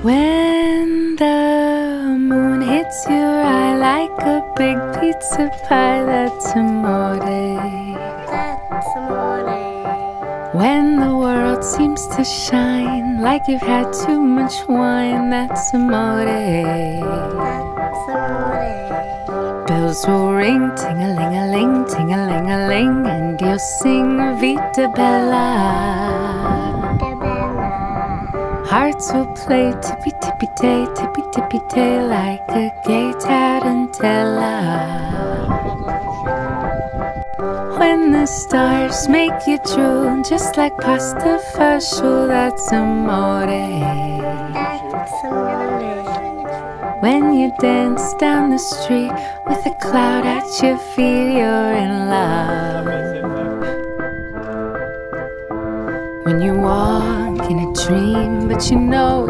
When the moon hits your eye like a big pizza pie, that's amore. That's amore. When the world seems to shine like you've had too much wine, that's amore. That's amore. Bells will ring, ting-a-ling-a-ling, ting-a-ling-a-ling, and you'll sing Vita Bella. Vita Bella. Hearts will play tippy-tippy-tay, tippy-tippy-tay, like a gay tarantella. When the stars make you drool, just like pasta fagioli, that's amore. That's amore. When you dance down the street with a cloud at your feet, you're in love. When you walk in a dream, but you know